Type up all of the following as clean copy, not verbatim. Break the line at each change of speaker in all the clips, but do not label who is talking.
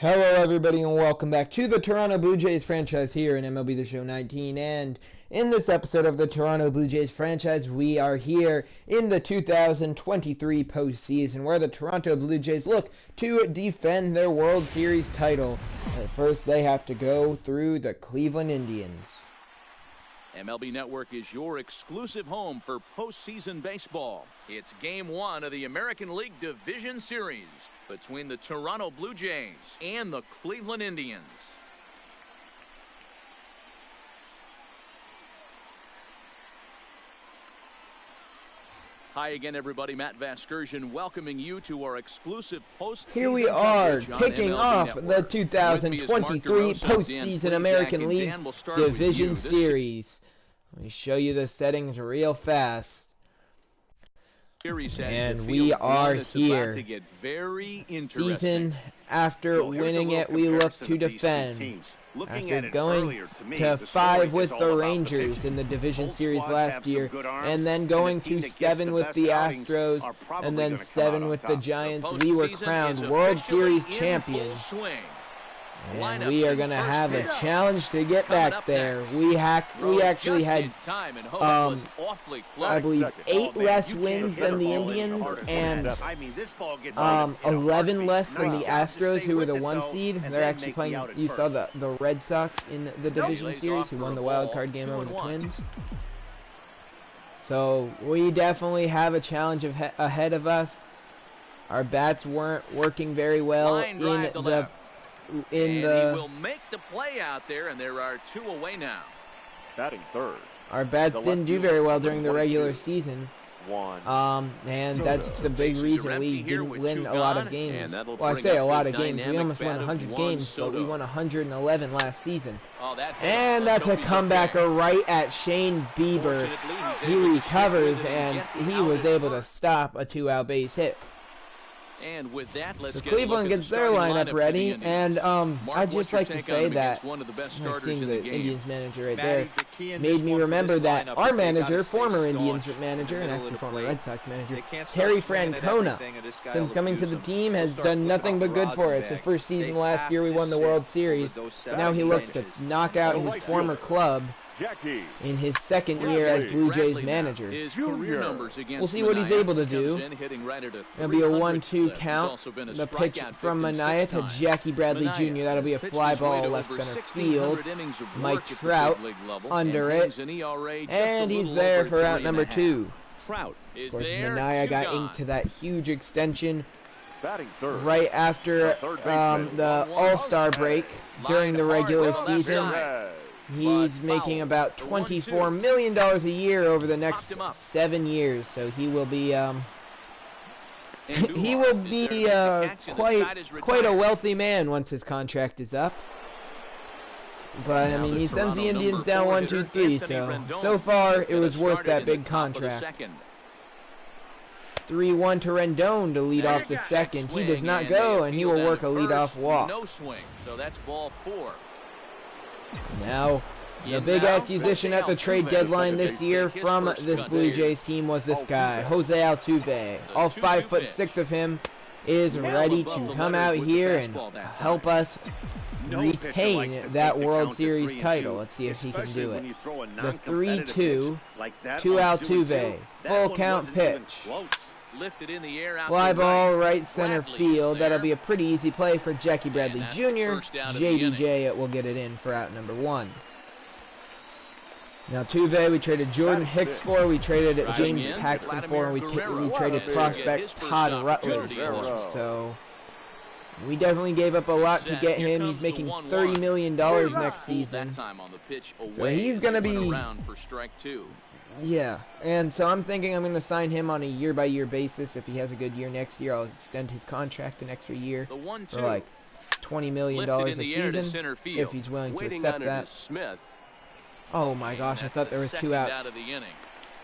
Hello everybody and welcome back to the Toronto Blue Jays franchise here in MLB The Show 19, and in this episode of the Toronto Blue Jays franchise we are here in the 2023 postseason where the Toronto Blue Jays look to defend their World Series title. But first they have to go through the Cleveland Indians.
MLB Network is your exclusive home for postseason baseball. It's Game 1 of the American League Division Series between the Toronto Blue Jays and the Cleveland Indians. Hi again, everybody. Matt Vasgersian welcoming you to our exclusive postseason.
Here we are, kicking off the 2023 postseason American League Division Series. Let me show you the settings real fast. And we are here. Season after winning it, we look to defend. After going to 5 with the Rangers in the Division Series last year, and then going to 7 with the Astros, and then 7 with the Giants, we were crowned World Series champions. And we are going to have a challenge to get back there. We actually had, I believe, 8 less wins than the Indians and 11 less than the Astros, who were the 1 seed. They're actually playing, you saw the Red Sox in the Division Series, who won the wild card game over the Twins. So we definitely have a challenge ahead of us. Our bats weren't working very well
he will make the play out there, and there are 2 away now.
Batting third.
Our bats didn't do very well during the regular season. And that's the big reason we didn't win a lot of games. Well, I say a lot of games. We almost won 100 games, but we won 111 last season. And that's a comebacker right at Shane Bieber. He recovers, and he was able to stop a 2-out base hit.
And with that, let's
so Cleveland gets their lineup ready, and I'd just like to say that seeing the Indians manager right there made me remember that our manager, former Indians manager, and actually former Red Sox manager, Terry Francona, since coming to the team, has done nothing but good for us. His first season last year, we won the World Series. Now he looks to knock out his former club in his second year as Blue Jays manager. We'll see what he's able to do. It'll be a 1-2 count. The pitch from Mania to Jackie Bradley Jr. That'll be a fly ball left center field. Mike Trout under it. And he's there for out number 2. Of course, Mania got inked to that huge extension right after the All-Star break during the regular season. He's making about $24 million a year over the next 7 years, so he will be quite a wealthy man once his contract is up. But I mean, he sends the Indians down 1-2-3, so far it was worth that big contract. 3-1 to Rendon to lead off the second. He does not go, and he will work a leadoff walk.
No swing, so that's ball 4.
Now, the big acquisition at the trade deadline this year from this Blue Jays team was this guy, Jose Altuve. All 5'6" of him is ready to come out here and help us retain that World Series title. Let's see if he can do it. The 3-2 to Altuve. Full count pitch. Fly ball right center field. That'll be a pretty easy play for Jackie Bradley Jr. JBJ will get it in for out number 1. Now Altuve, we traded Jordan Hicks for. We traded James Paxton for. And we traded prospect Todd Rutledge for. So we definitely gave up a lot to get him. He's making $30 million next season. So he's going to be... Yeah, and so I'm thinking I'm going to sign him on a year-by-year basis. If he has a good year next year, I'll extend his contract an extra year for like $20 million a season, if he's willing to accept that. Oh my gosh, I thought there was 2 outs.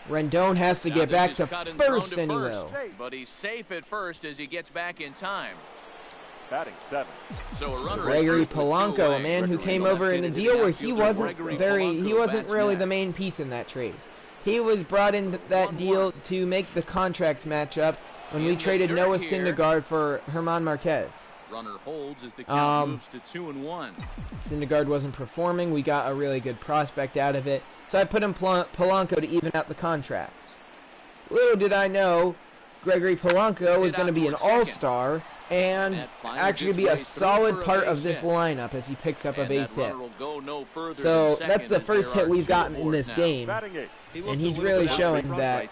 Rendon has to get back to first, and he will.
But he's safe at first as he gets back in time.
Batting 7.
Gregory Polanco, a man who came over in a deal where he wasn't really the main piece in that trade. He was brought into that deal to make the contracts match up when we traded Noah Syndergaard for German Marquez.
Runner holds as the count moves to 2-1.
Syndergaard wasn't performing. We got a really good prospect out of it. So I put in Polanco to even out the contracts. Little did I know, Gregory Polanco was going to be an all-star and actually be a solid part of this lineup as he picks up a base hit. So that's the first hit we've gotten in this game. And he's really showing that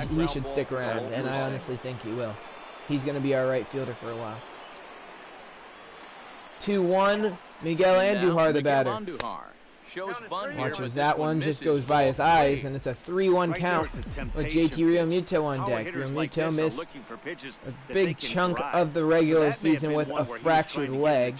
he should stick around, and I honestly think he will. He's going to be our right fielder for a while. 2-1, Miguel Andujar, the batter. Watches that one, just goes by his eyes, and it's a 3-1 count with JT Realmuto on deck. Realmuto missed a big chunk of the regular season with a fractured leg.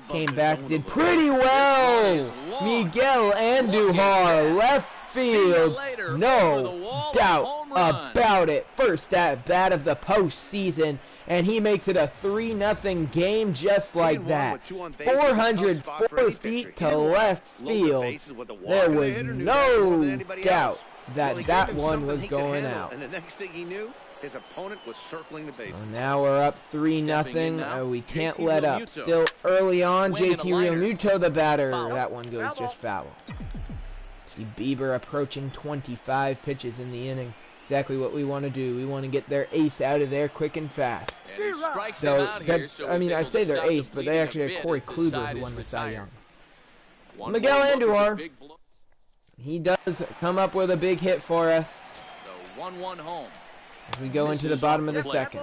Came back, did pretty well. Miguel Andujar, left field, no doubt about it. First at bat of the postseason, and he makes it a 3-0 game just like that. 404 feet to left field. There was no doubt that that one was going out.
And the next thing he knew, his opponent was circling the bases.
Now we're up 3-0. We can't let up. Still early on, JT Realmuto, the batter. That one goes just foul. See Bieber approaching 25 pitches in the inning. Exactly what we want to do. We want to get their ace out of there quick and fast. So I mean, I say their ace, but they actually have Corey Kluber who won the Cy Young. Miguel Andujar, he does come up with a big hit for us.
The 1-1 home.
As we go into the bottom of the second.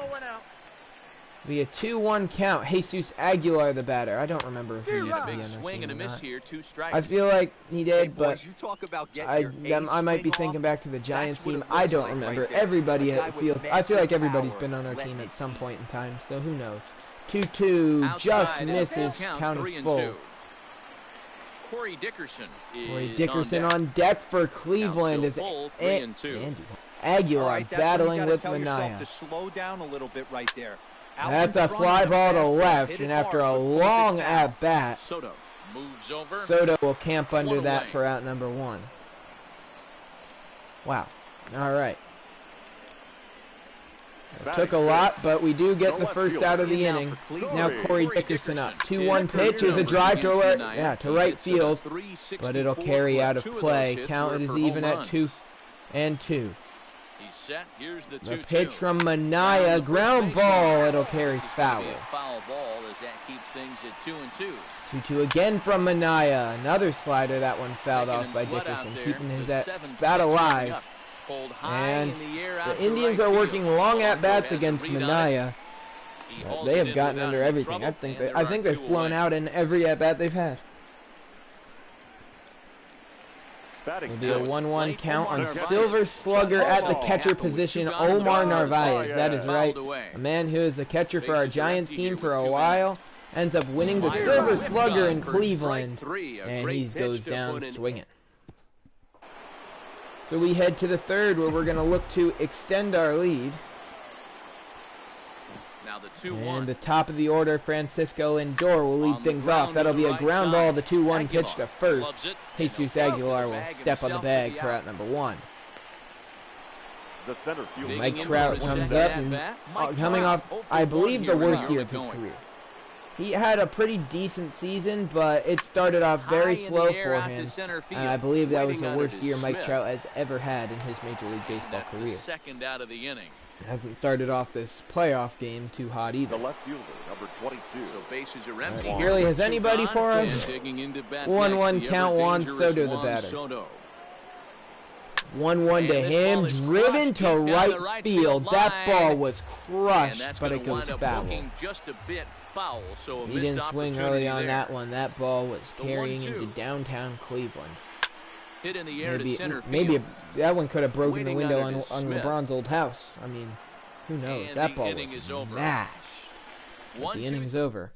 Be a 2-1 count. Jesus Aguilar, the batter. I don't remember if he used to be on the team or not. I feel like he did, but I might be thinking back to the Giants team. I don't remember. I feel like everybody's been on our team at some point in time, so who knows. 2-2, just misses, counted full.
Corey
Dickerson on deck for Cleveland as Aguilar battling with Minaya. That's a fly ball to left, and after a long at-bat,
Soto moves over.
Soto will camp under that for out number 1. Wow. All right. It took a lot, but we do get the first out of the inning. Now Corey Dickerson up. 2-1 pitch is a drive to right field, but it'll carry out of play. Count is even at 2-2.
Set. Here's
the pitch from Minaya, ground ball, it'll carry foul.
Foul ball as that keeps things at 2-2.
2-2 again from Minaya, another slider, that one fouled off by Dickerson, keeping his bat alive. And the Indians are working long at-bats against Minaya. They have gotten under everything. I think they've flown out in every at-bat they've had. It'll be a 1-1 count on Silver Slugger at the catcher position, Omar Narvaez. That is right. A man who is the catcher for our Giants team for a while ends up winning the Silver Slugger in Cleveland, and he goes down swinging. So we head to the third, where we're going to look to extend our lead.
Now the 2-1.
And the top of the order, Francisco Lindor will lead things off. That'll be a ground ball, the 2-1 pitch to first. Jesus Aguilar will step on the bag for out number 1. Mike Trout comes up and coming off, I believe, the worst year of his career. He had a pretty decent season, but it started off very slow for him. And I believe that was the worst year Mike Trout has ever had in his Major League Baseball career.
Second out of the inning.
Hasn't started off this playoff game too hot either.
The left fielder, number 22.
So bases are empty.
Really has anybody for us? 1-1 count, Juan Soto, the batter. 1-1 to him, driven to right field. That ball was crushed, but it goes foul.
Just a bit foul, so
he didn't swing early on that one. That ball was carrying into downtown Cleveland.
Hit in the air to center field.
Maybe that one could have broken the window on LeBron's old house. I mean, who knows?
And
that ball was mashed. The inning's over.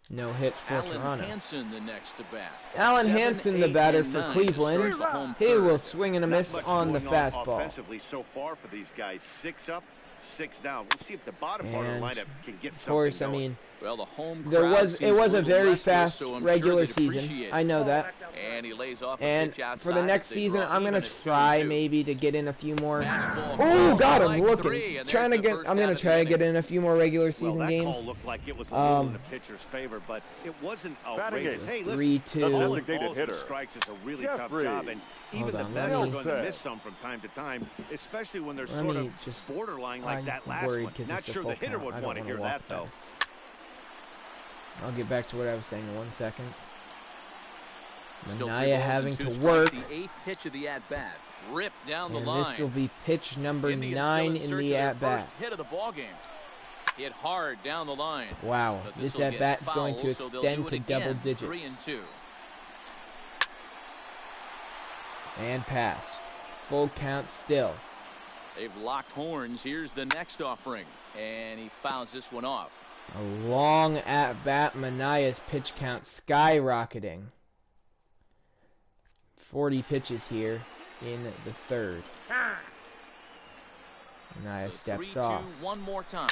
No hits for Toronto.
Hansen, the next to bat.
Alan Hansen, the batter for Cleveland. He will swing and a miss on the fastball.
Offensively so far for these guys, 6 up, 6 down. We'll see if the bottom part of the lineup can get something.
Of course,
going.
I mean,
well, the home
it was a very fast regular season. I know that.
And he lays off
and for the next season, I'm gonna try maybe to get in a few more. Oh, got him! Looking, trying to get. I'm gonna try to get in a few more regular season games.
Call looked like it was a little in the pitcher's favor, but it wasn't outrageous. Hey, listen,
3-2.
balls and strikes is a really tough job, and even the best are going to miss some from time to time, especially when they're sort of borderline like that last one. Not sure the hitter would want to hear that, though.
I'll get back to what I was saying in 1 second. Manaya having to work.
The 8th pitch of the at-bat. Ripped down the
and
line.
This will be pitch number 9 in the at-bat.
Hit of the ball game. Hit hard down the line.
Wow, this at-bat is going to extend to double digits.
3-2.
And pass. Full count still.
They've locked horns. Here's the next offering. And he fouls this one off.
A long at-bat. Manaya's pitch count skyrocketing. 40 pitches here in the 3rd. Manaya steps off.
3-2, one more time.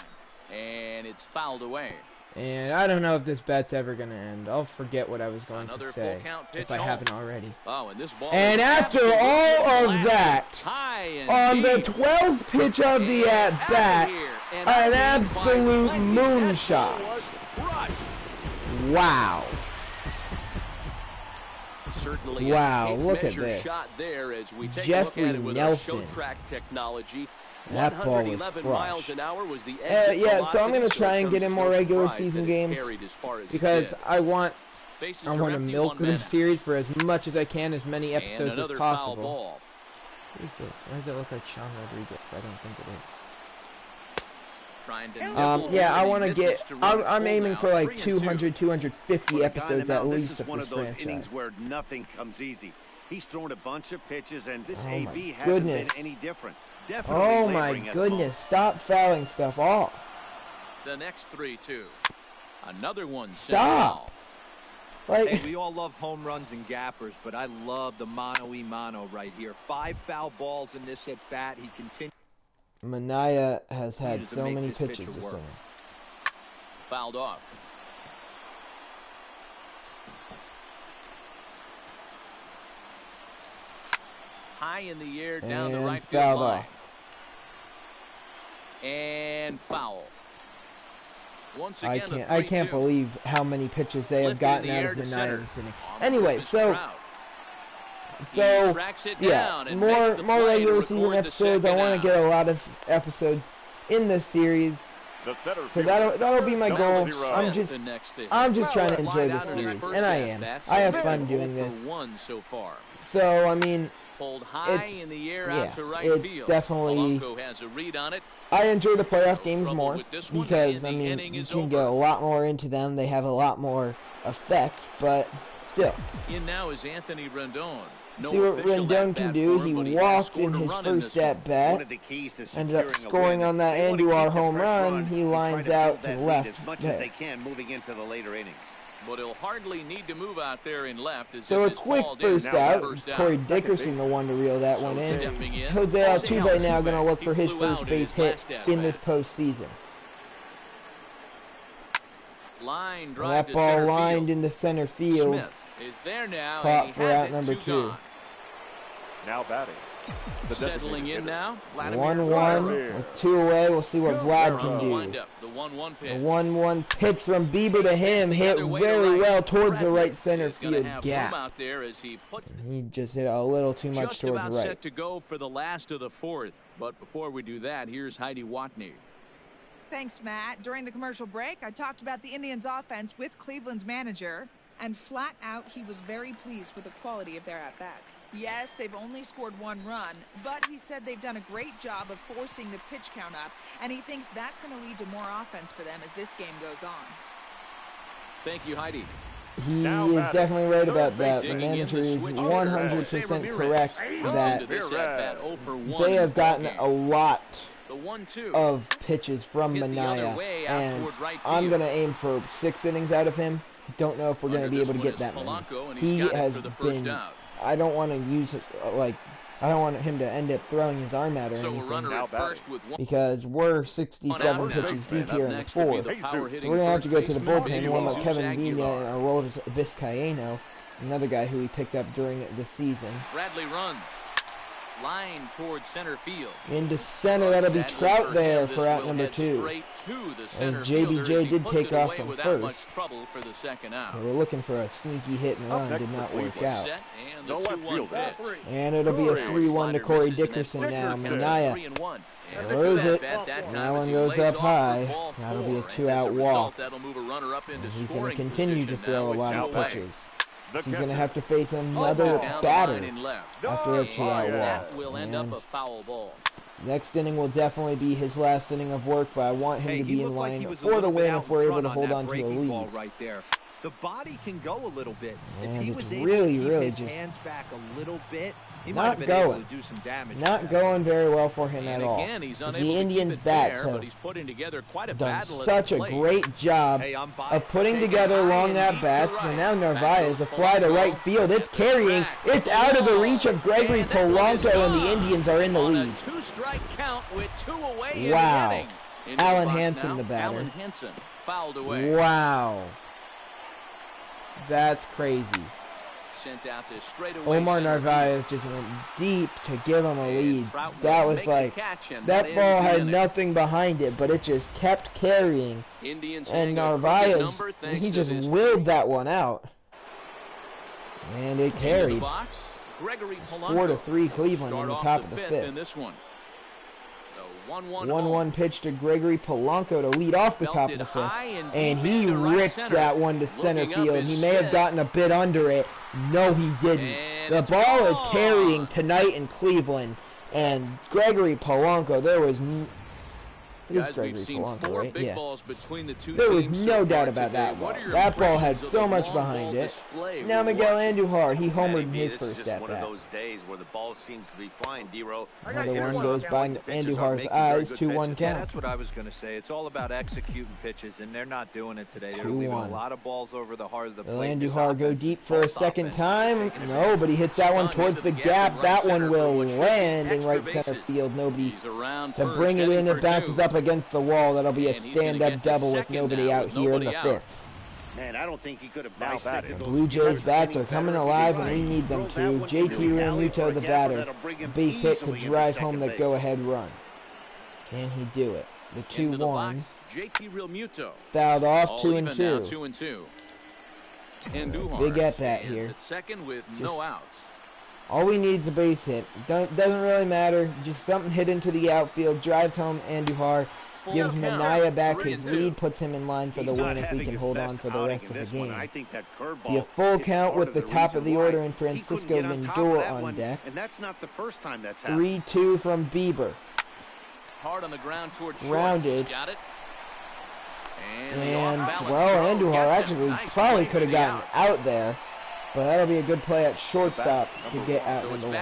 And it's fouled away.
And I don't know if this bet's ever going to end. I'll forget what I was going to say if I haven't already.
Oh, and this ball
after all of that, on the 12th pitch of the at-bat, an absolute moonshot. Wow.
Certainly
wow, look at this. Jeffrey Nelson. That ball was crushed. Yeah, so I'm going to try and get in more regular season games because I want to milk this series for as much as I can, as many episodes as possible. What is this? Why does it look like Sean Rodriguez? I don't think it is. Yeah, I want to get. I'm aiming for like 200, 250 episodes at least of this franchise.
This is innings where nothing comes easy. He's thrown a bunch of pitches, and this AB hasn't been any different. Definitely
oh my goodness! Stop fouling stuff off.
The next 3-2. Another one.
Stop. Like,
hey, we all love home runs and gappers, but I love the mano-y-mano right here. 5 foul balls in this at bat. He continues.
Manaya has had so many pitches this inning.
Fouled off. High in the air, down the right field line. And foul. Once again,
I can't believe how many pitches they have gotten out of Manaya this inning. Anyway, so yeah, more regular season episodes. I want to get a lot of episodes in this series. So that'll be my goal. I'm just trying to enjoy this series, and I am. I have fun doing this. So I mean, it's definitely. I enjoy the playoff games more because I mean you can get a lot more into them. They have a lot more effect, but still.
In now is Anthony Rendon.
See what Rendon can do. He walked in his first at-bat, ended up scoring on that Andujar home run. He lines out to left
as much as they can moving into the later innings.
But he'll hardly need to move out there in left.
So a quick first out. Corey Dickerson, the one to reel that one in. Jose Altuve now going to look for his first base hit in this postseason. And that ball lined into center field.
Is there now.
Caught for out number 2.
Now batting.
Settling in now.
1-1 with 2 away. We'll see what Vlad can do.
The 1-1 pitch.
The 1-1 pitch from Bieber to him hit very well towards the right center field gap. He just hit a little too much towards the right.
Set to go for the last of the 4th. But before we do that, here's Heidi Watney.
Thanks, Matt. During the commercial break, I talked about the Indians' offense with Cleveland's manager. And flat out, he was very pleased with the quality of their at-bats. Yes, they've only scored 1 run, but he said they've done a great job of forcing the pitch count up, and he thinks that's going to lead to more offense for them as this game goes on.
Thank you, Heidi.
He is definitely right about that. The manager is 100% correct that they have gotten a lot of pitches from Manaya, and I'm going to aim for 6 innings out of him. Don't know if we're going to be able to get that many. He has been, I don't want to use like I don't want him to end up throwing his arm out or anything, because we're 67 pitches deep here in the fourth. So we're going to have to go to the bullpen and warm up Kevin Vizcaino, another guy who we picked up during the season.
Bradley runs. Line towards center field.
Into center, that'll be Trout there for out number 2. As JBJ did take off from first. They were looking for a sneaky hit and run, did not work out. And it'll be a 3-1 to Corey Dickerson now. Minaya throws it. That one goes up high. That'll be a 2-out walk. And he's going to continue to throw a lot of pitches. He's going to have to face another batter after a 2-out walk. Next inning will definitely be his last inning of work, but I want him to be in line for the win if we're able to hold on to a lead.
Right there. The body can go a little bit.
And
if he was
really
his
just
hands back a little bit, he
not
might have been able to do some damage.
Not going very well for him at all. The Indians' bats have done such a great job of putting together long at-bats. So now Narvaez, a fly to right field. It's carrying. It's out of the reach of Gregory Polanco, and the Indians are in the lead. Wow. Alan Hansen, the batter. Wow. That's crazy. Omar Narvaez just went deep to give him a lead. That was like, that ball had nothing behind it, but it just kept carrying. And Narvaez, he just willed that one out. And it carried. 4-3 Cleveland in the top of the 5th. 1-1 pitch to Gregory Polanco to lead off the top of the 5th. And he ripped that one to center field. He may have gotten a bit under it. No, he didn't. The ball is carrying tonight in Cleveland. And Gregory Polanco, there was... It is Gregory Polanco, right? Yeah. There was no doubt about that ball. That ball had so much behind it. Now Miguel Andujar, he homered in his first at bat. Another one goes by Andujar's eyes, 2-1 count.
Yeah, that's what I was going to say. It's all about executing pitches, and they're not doing it today. They're leaving a lot of balls over the heart of the plate.
Andujar go deep for a second time. No, but he hits that one towards the gap. That one will land in right center field. Nobody to bring it in. It bounces up against the wall. That'll be a stand-up double with nobody out here in the 5th.
Man, I don't think he could have bisected those.
Blue Jays bats are coming alive, and we need them to. JT Realmuto, the batter, a base hit to drive home the go-ahead run. Can he do it? The 2-1.
JT Realmuto
fouled off, 2-2. Big at-bat here.
Second with no outs.
All we need is a base hit. Doesn't really matter. Just something hit into the outfield, drives home Andujar, gives Minaya back his lead, puts him in line for the win if we can hold on for the rest of the game. Be a full count with the top of the order and Francisco Lindor on deck.
And that's not the first time that's happened.
3-2 from Bieber.
Hard on the ground towards
rounded. And well, Andujar actually probably could have gotten out there. But that'll be a good play at shortstop to get out number 1.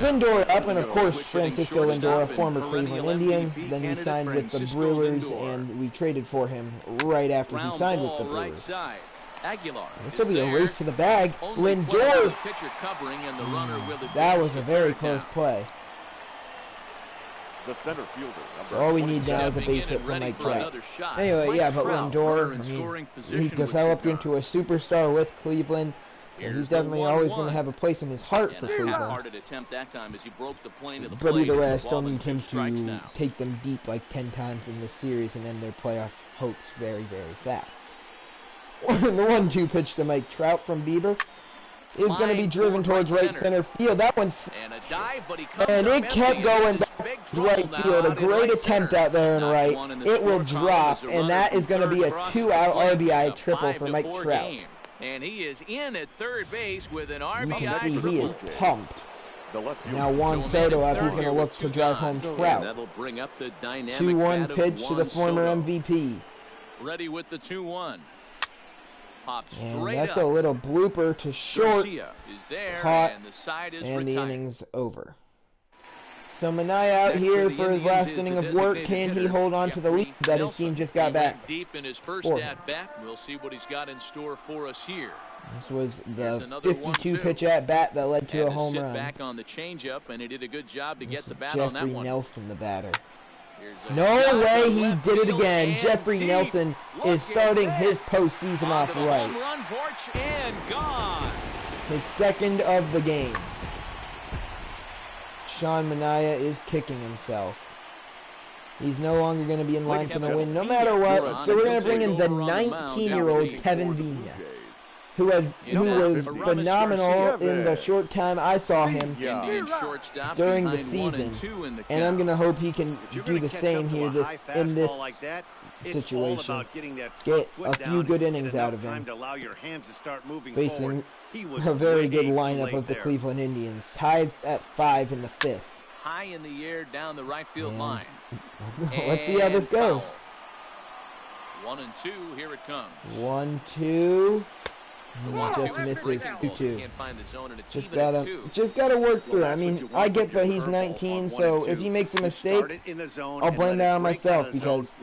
Lindor up, and of course Francisco Lindor, a former Cleveland Indian. Then he signed with the Brewers, and we traded for him right after he signed with the Brewers. This will be a race to the bag. Lindor, that was a very close play.
The center fielder.
So all we need now is a base hit from Mike Trout. Anyway, yeah, but Lindor, I mean, he developed into a superstar with Cleveland. So he's definitely always going to have a place in his heart for Cleveland. But either way, I still need him to take them deep like 10 times in this series and end their playoff hopes very, very fast. The 1-2 pitch to Mike Trout from Bieber is going to be driven towards right center field. That one's... And it kept going back to right field. A great attempt out there in right. It will drop, and that is going to be a 2-out RBI triple for Mike Trout.
And he is in at third base with an RBI.
You can see he is pumped. Now Juan Soto up. He's going to look to drive home Trout. 2-1 pitch to the former MVP.
Ready with the 2-1.
And that's a little blooper to short. Caught, and the inning's over. So Minaya out here for his last inning of work. Can he hold on to the lead that his team just got back?
Deep in his first at bat. We'll see what he's got in store for us here.
This was the 52 pitch at bat that led to a home run.
Back on the changeup, and he did a good job to get the bat on that one.
Jeffrey Nelson, the batter. No way, he did it again. Jeffrey Nelson is starting his postseason off right.
Run porch and gone.
His second of the game. Sean Minaya is kicking himself. He's no longer going to be in line for the win no matter what. So we're going to bring in the 19-year-old Kevin Vina, who was phenomenal in the short time I saw him during the season. And I'm going to hope he can do the same here in this situation. Get a few good innings out of him. Facing a very good lineup of the Cleveland Indians, tied at 5 in the 5th.
High in the air down the right field line.
Let's see how this goes.
1-2, here it comes.
1-2. Just misses 2-2. Just gotta work through. I mean, I get that he's 19, so if he makes a mistake, I'll blame that on myself because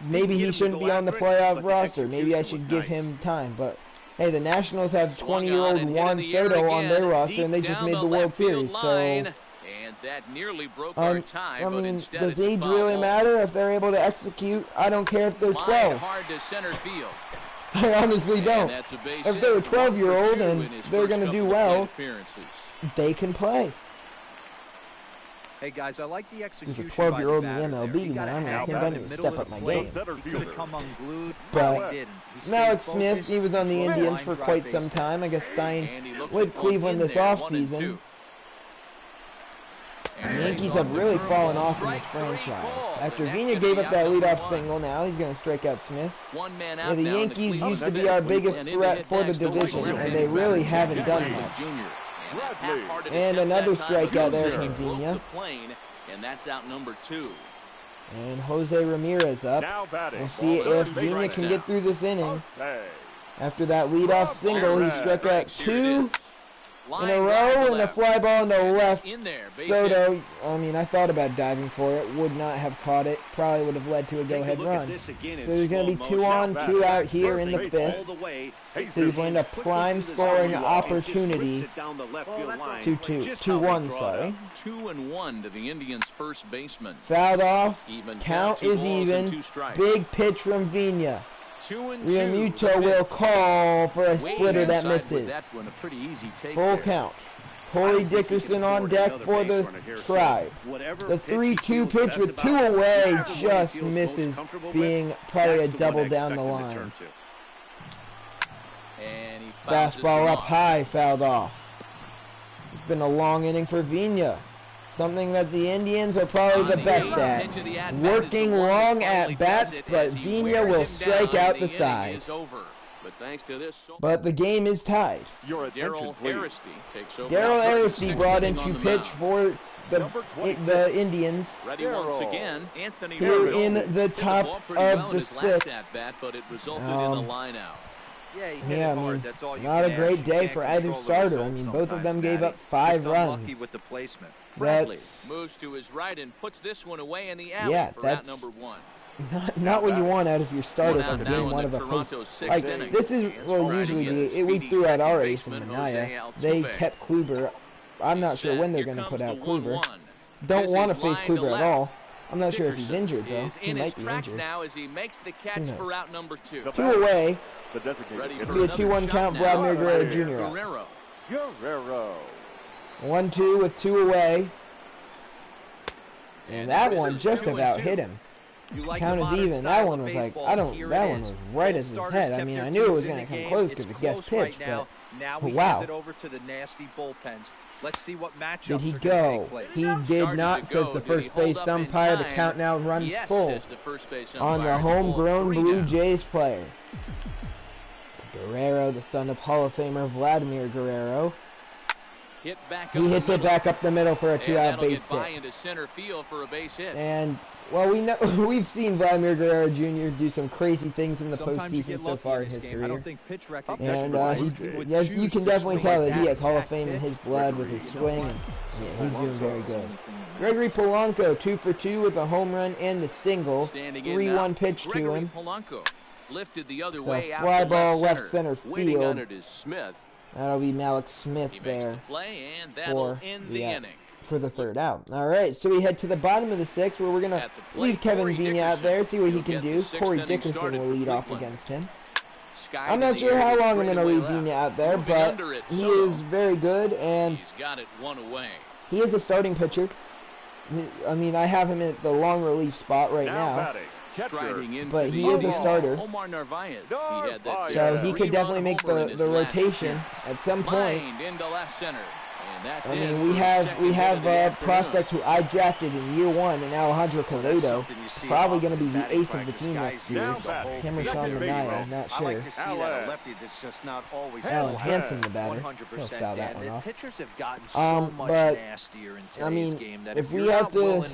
maybe he shouldn't be on the playoff roster. Maybe I should give him time. But hey, the Nationals have 20-year-old Juan Soto on their roster, and they just made the World Series. So
that nearly broke our tie,
I mean, does age really matter if they're able to execute? I don't care if they're 12.
Hard to center field.
I honestly don't. If they're a 12-year-old and they're going to do well, they can play.
Hey guys, I like the execution.
There's a 12-year-old in the MLB now. I think I need to step up my game. But Alex Smith, he was on the Indians for quite some time. I guess signed with Cleveland this offseason. The Yankees have really fallen off in this franchise. After Vina gave up that leadoff single, now he's going to strike out Smith. Yeah, the Yankees used to be our biggest threat for the division, and they really haven't done much. And another strikeout there from Vina.
And that's out number 2.
And Jose Ramirez up. We'll see if Vina can get through this inning. After that leadoff single, he struck out 2 in a row, and a fly ball in the left. Soto, I mean, I thought about diving for it. Would not have caught it. Probably would have led to a go-ahead run. So there's going to be 2 on, 2 out here in the 5th. Cleveland, a prime scoring opportunity. 2-1, sorry.
2-1 to the Indians' first baseman.
Fouled off. Count is even. Big pitch from Vina. Realmuto will call for a splitter that misses. Full count. Corey Dickerson on deck for the Tribe. The 3-2 pitch with 2 away just misses, being probably a double down the line. Fastball up high, fouled off. It's been a long inning for Vina. Something that the Indians are probably the best at. Working long at bats, but Vina will strike out the side. But the game is tied.
Daryl
Aristide brought in to pitch for the Indians here in the top of the 6th. Yeah, I mean, not a great day for either starter. I mean, both of them gave up 5 runs.
That's moves to his right and puts this one away in the alley for out number 1.
Not what you want out of your starter from game 1 of a post. Like, this is, well, usually we threw out our ace in Minaya. They kept Kluber. I'm not sure when they're going to put out Kluber. Don't want to face Kluber at all. I'm not sure if he's injured, though. He might be injured.
Now as he makes the catch for out number 2.
2 away. It'll be a 2-1 count. Vladimir Guerrero Jr. 1-2 with 2 away. And that one just about hit him. Count is even. That one was like, that one was right at his head. I mean, I knew it was going to come close because the guest pitch, but wow.
Let's see what matchups
did he go? He did not, says the first base umpire. The count now runs full on the homegrown Blue Jays player. Guerrero, the son of Hall of Famer Vladimir Guerrero. He hits it back up the middle for a 2-out base hit.
Into center field for a base hit.
And well, we've seen Vladimir Guerrero Jr. do some crazy things in the postseason so far in his career.
I don't think pitch
and you can definitely tell that he has Hall of Fame in his blood with his swing. And, yeah, he's doing very good. Gregory Polanco, 2 for 2 with a home run and a single. 3-1 pitch to him.
Polanco lifted the other
So
way
fly ball left center field.
On it is Smith.
That'll be Malik Smith there for the 3rd out. All right, so we head to the bottom of the 6th where we're going to leave Kevin Vina out there, see what he can do. Corey Dickerson will lead off against him. I'm not sure how long I'm going to leave Vina out there, but he is very good, and he is a starting pitcher. I mean, I have him at the long relief spot right now. But he is a starter, so he could definitely make the rotation at some point. I mean, we have a prospect who I drafted in year 1, and Alejandro Coledo, probably going to be the ace of the team next year. Him or Sean Manaea, not sure. Alan Hansen, the batter. He'll foul that one off. But I mean, if we have to,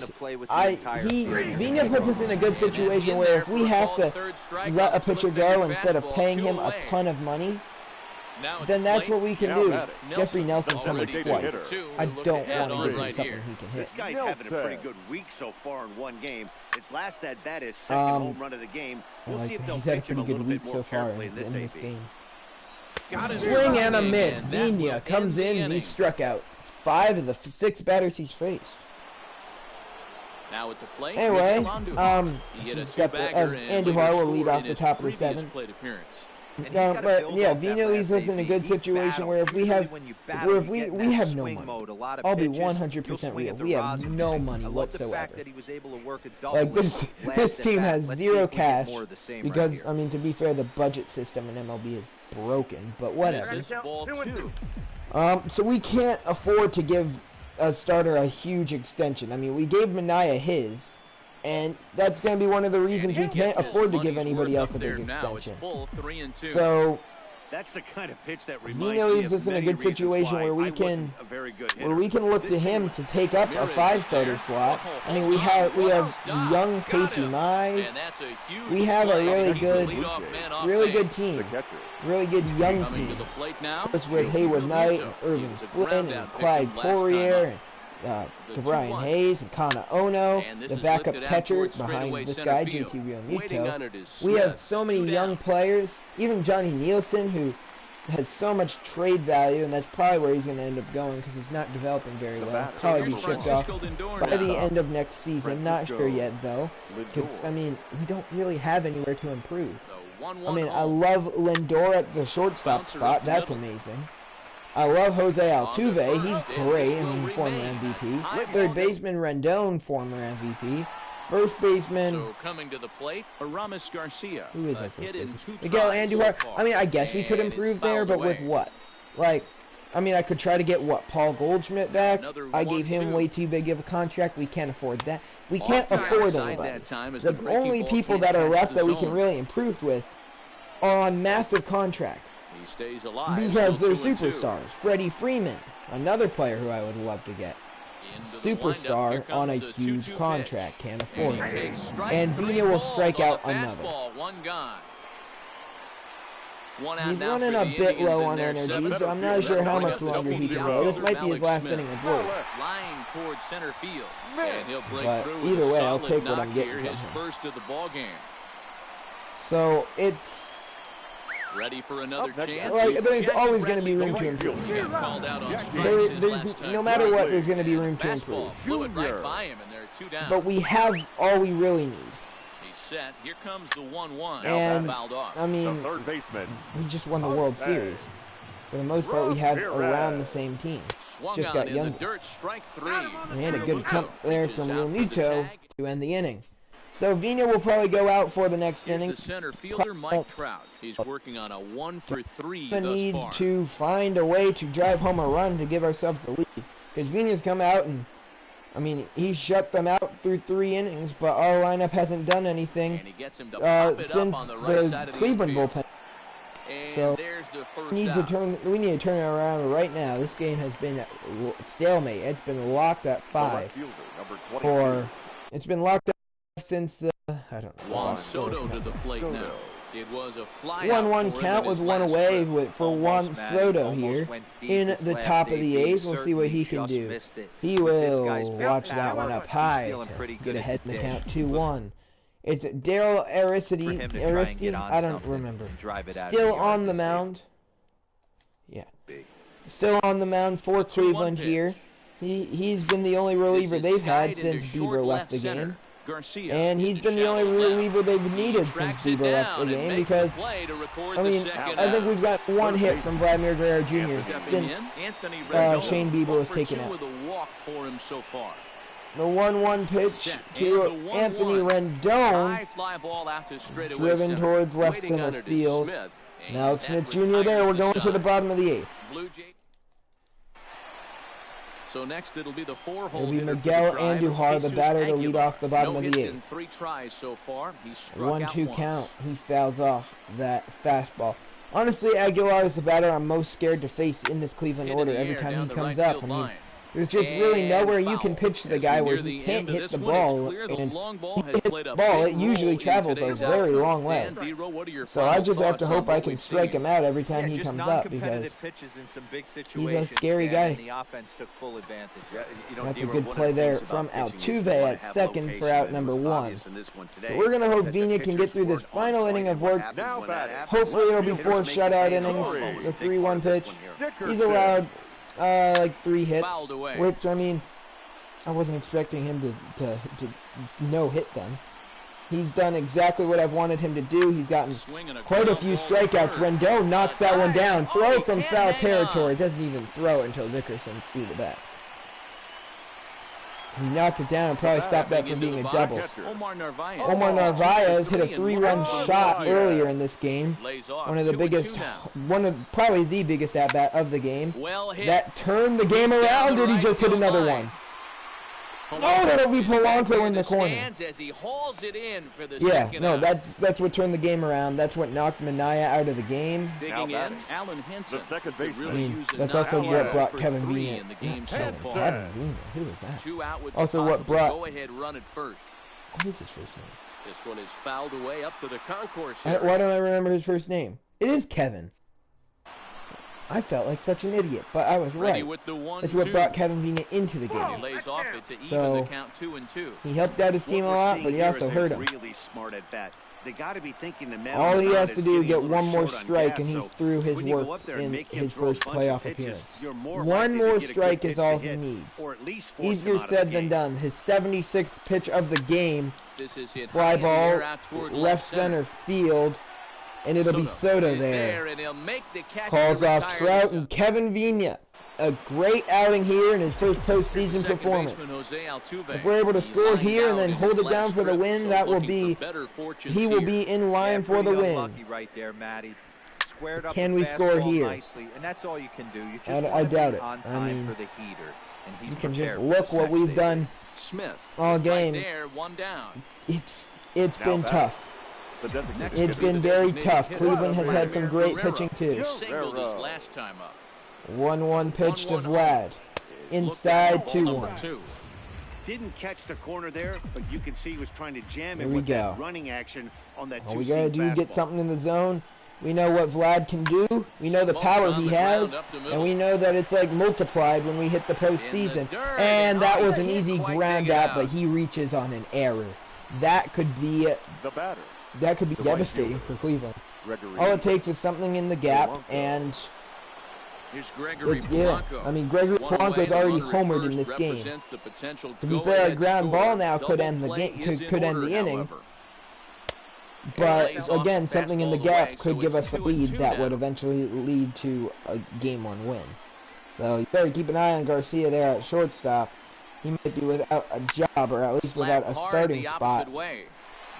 Vina puts us in a good situation where if we have to let a pitcher go instead of paying him a ton of money, then that's what we can do. Jeffrey Nelson's coming twice. I don't want to give him something he can hit.
This guy's having a pretty good week so far in one game. His last at-bat is second home run of the game. We'll see if they'll pitch him a little bit more carefully in this game.
Swing and a miss. Vina comes in and he's struck out 5 of the 6 batters he's faced.
Now at the plate,
anyway, Andujar will lead off the top of the 7th. But yeah, Vina leaves us in a good situation where if we have no money, I'll be 100% real. We have no money whatsoever. Like this team has 0 cash because, I mean, to be fair, the budget system in MLB is broken. But whatever. So we can't afford to give a starter a huge extension. I mean, we gave Manaea his. And that's going to be one of the reasons we can't afford to give anybody else a big extension. So
that's the kind of pitch that
Vina leaves us in a good situation where we can look to him to take up a 5-starter slot. I mean, we have young Casey Mize. We have a really good team, really good young team. It's with Haywood Knight, and Irvin Flynn, and Clyde Poirier. Brian Hayes and Kana Ono, the backup catcher behind this guy, JT Realmuto. We have so many young players, even Johnny Nielsen, who has so much trade value, and that's probably where he's going to end up going because he's not developing very well. Probably be shipped off by the end of next season. Not sure yet, though, because, I mean, we don't really have anywhere to improve. I mean, I love Lindor at the shortstop spot. That's amazing. I love Jose Altuve. He's great. I mean, former MVP. Third baseman Rendon, former MVP. First baseman.
So coming to the plate, Aramis Garcia.
Who is our first baseman? Miguel Andujar. I mean, I guess we could improve there, but with what? Like, I mean, I could try to get what? Paul Goldschmidt back. I gave him way too big of a contract. We can't afford that. We can't afford anybody. The only people that are left that we can really improve with are on massive contracts.
He stays alive
because they're superstars. Freddie Freeman, another player who I would love to get. Superstar on a huge contract, can't afford it. And Vina will strike out another. He's running a bit low on energy, so I'm not sure how much longer he can go. This might be his last inning of work. But either way, I'll take what I'm getting from him. So it's
ready for another chance.
Like, there's always going to be room to improve. No matter what, there's going to be room to improve. But we have all we really need.
He's set. Here comes the 1-1.
And I mean, we just won the World Series. For the most part, we have around the same team. Just got younger. And a good attempt there from Realmuto to end the inning. So Vina will probably go out for the next inning.
The center fielder Mike Trout. He's working on a 1-for-3
thus far. We need to find a way to drive home a run to give ourselves a lead. Because Vina's come out and, I mean, he shut them out through 3 innings, but our lineup hasn't done anything since the Cleveland bullpen. So we need to turn it around right now. This game has been at stalemate. It's been locked at 5. It's been locked up since the I don't know.
Juan Soto to the plate now. It was a fly
1-1 count with one away for Juan Soto here in the top of the 8th. We'll see what he can do. He will watch that one up high to get ahead in the count 2-1. It's Daryl Aristi. I don't remember. Still on the mound. Yeah. Still on the mound for Cleveland here. He's been the only reliever they've had since Bieber left the game. And he's been the only reliever they've needed since Bieber left the game because, I mean, I think we've got one hit from Vladimir Guerrero Jr. since Shane Bieber was taken out. The 1-1 pitch to Anthony Rendon, driven towards left center field. Now it's Smith Jr. there. We're going to the bottom of the 8th.
So next it'll be the 4-hole.
It'll be Miguel Andujar, the batter, to lead off the bottom of the 8th.
3 tries so far. He's struck
1-2 count. He fouls off that fastball. Honestly, Aguilar is the batter I'm most scared to face in this Cleveland order every time he comes up. I mean, there's just really nowhere you can pitch to the guy where he can't hit the ball, and he hits the ball, it usually travels a very long way. So I just have to hope I can strike him out every time he comes up, because he's a scary guy. That's a good play there from Altuve at second for out number 1. So we're going to hope Vina can get through this final inning of work. Hopefully it'll be 4 shutout innings, the 3-1 pitch. He's allowed like 3 hits, which, I mean, I wasn't expecting him to no-hit them. He's done exactly what I've wanted him to do. He's gotten quite a few strikeouts. Rendon knocks that one down. Throw from foul territory. Doesn't even throw it until Dickerson's through the bat. He knocked it down and probably stopped that from being a double. Omar Narvaez hit a 3-run shot earlier in this game. One of the biggest, probably the biggest at-bat of the game. That turned the game around, or did he just hit another one? Oh, that'll be Polanco in the corner. Yeah, no, that's what turned the game around. That's what knocked Minaya out of the game.
Digging in, Alan Henson.
I mean, that's also what brought Kevin Vina. Kevin Vina, who is that? Also what brought. What is his first name?
This one is fouled away up to the concourse.
Why don't I remember his first name? It is Kevin. I felt like such an idiot, but I was right. That's what brought Kevin Vina into the game. So he helped out his team a lot, but he also hurt him. All he has to do is get one more strike, and he's through his work in his first playoff appearance. One more strike is all he needs. Easier said than done. His 76th pitch of the game, fly ball, left center field. And it'll be Soto there. Calls off Trout and Kevin Vina. A great outing here in his first postseason performance. If we're able to score here and then hold it down for the win, that will be, he will be in line for the win. Can we score here? I doubt it. I mean, you can just look what we've done all game. It's been tough. It's been very tough. Cleveland has had some great pitching too. 1-1 pitch to Vlad. Inside 2-1.
Didn't catch the corner there, but you can see he was trying to jam it with that running action on that 2-seam fastball.
All we gotta do is get something in the zone. We know what Vlad can do. We know the power he has, and we know that it's like multiplied when we hit the postseason. And that was an easy ground out, but he reaches on an error. That could be
the batter.
That could be devastating for Cleveland. All it takes is something in the gap, and I mean, Gregory Polanco's already homered in this game. To be fair, a ground ball now could end the game, could end the inning. But again, something in the gap could give us a lead that would eventually lead to a game-1 win. So you better keep an eye on Garcia there at shortstop. He might be without a job, or at least without a starting spot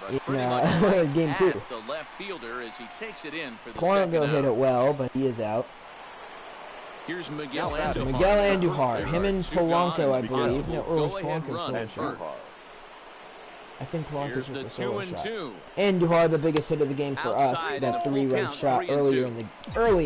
in game 2. Polanco hit it well, but he is out.
Here's Miguel Andujar.
Miguel Andujar. Him and Polanco, I believe. No, or was Polanco still in short? I think Polanco's was a solo shot. And Duhar, the biggest hit of the game for us, that 3-run shot early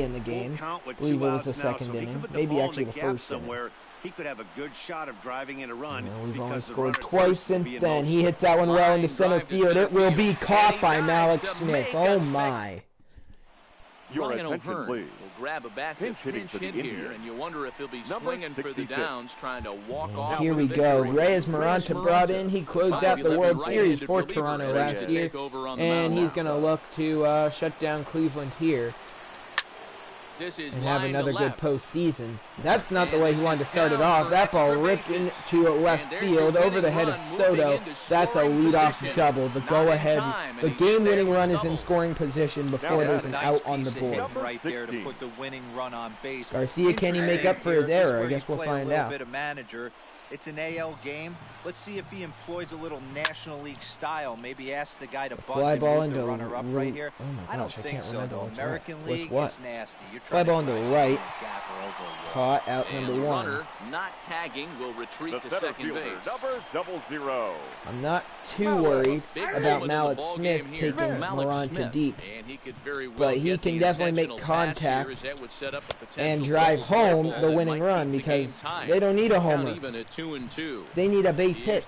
in the game. I believe it was the second inning, maybe actually the first inning.
He could have a good shot of driving in a run.
We've only scored twice since then. He hits that one well into center field. It will be caught by Malik Smith. Oh my.
Your attention, please.
Will grab a bat to pinch hit here, and you wonder if he'll be swinging for the downs, trying to walk off.
Here we go. Reyes Maranta brought in. He closed out the World Series for Toronto last year, and he's going to look to shut down Cleveland here and have another good postseason. That's not the way he wanted to start it off. That ball ripped into left field over the head of Soto. That's a leadoff double. The go-ahead, the game-winning run is in scoring position before there's an out on the board.
Right there to put the winning run on base.
Garcia, can he make up for his error? I guess we'll find out.
It's an AL game. Let's see if he employs a little National League style. Maybe ask the guy to
fly ball into
runner up right here.
Oh my gosh, I can't remember what's
American League
is nasty. Fly ball into right. Caught out number one.
Runner not tagging will retreat to second base.
Number 00.
I'm not too worried about Malik Smith taking Maranta deep, but he can definitely make contact and drive home the winning run because they don't need a homer. They need a base hit.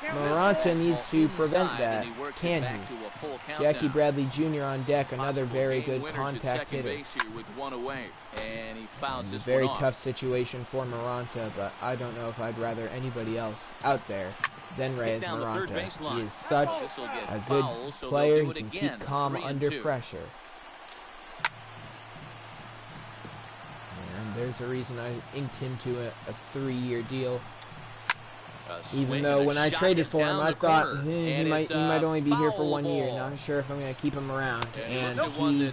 Maranta needs to prevent that. Can he? Jackie Bradley Jr. on deck, another very good contact hitter. It's a very tough situation for Maranta, but I don't know if I'd rather anybody else out there than Reyes Maranta. He is such a good player. He can keep calm under pressure. And there's a reason I inked him to a 3-year deal. Even though when I traded for him, I thought he might only be here for 1 year. Not sure if I'm going to keep him around. And he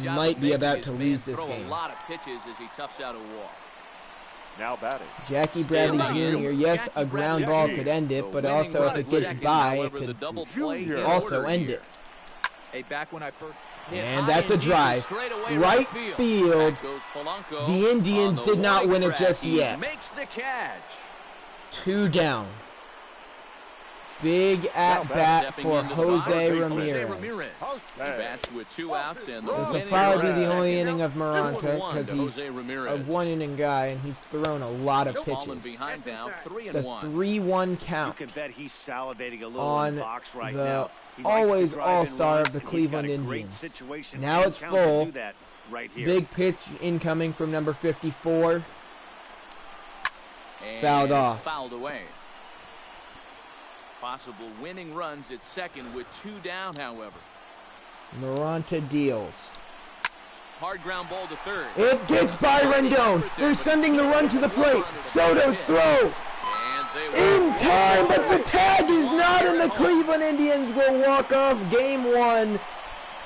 might be about to lose this game.
Now batting.
Jackie Bradley Jr. Yes, a ground ball could end it, but also if it gets by, it could also end it. And that's a drive. Right field. The Indians did not win it just yet. 2 down. Big at-bat for Jose Ramirez. This will probably be the only inning of Maranta because he's a 1-inning guy and he's thrown a lot of pitches. It's a 3-1 count on the always all-star of the Cleveland Indians. Now it's full. Big pitch incoming from number 54. Fouled off.
Fouled away. Possible winning runs at second with 2 down, however.
Maranta deals.
Hard ground ball to third.
It gets by Rendon. They're sending the run to the plate. Soto's throw. In time, but the tag is not, and the Cleveland Indians will walk off Game 1.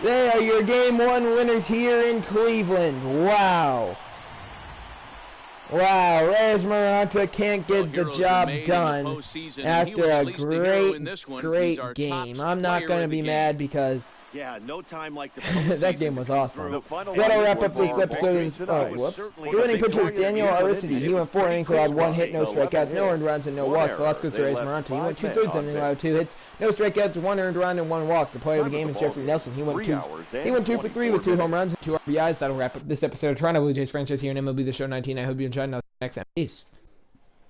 They are your Game 1 winners here in Cleveland. Wow. Wow, Reyes Maranta can't get the job done after a great game. I'm not going to be mad because
no time like the
that game was awesome. That'll wrap up this episode. The winning pitcher was Daniel Aristide. He went 4 innings, allowed 1 hit, no strikeouts, no earned runs, and no walks. The last goes to Reyes Maranta. He went 2/3 innings, allowed 2 hits, no strikeouts, 1 earned run, and 1 walk. The player of the game is Jeffrey Nelson. He went 2 for 3 with 2 home runs and 2 RBIs. That'll wrap up this episode of Toronto Blue Jays franchise here in MLB The Show 19. I hope you enjoyed. Next time. Peace.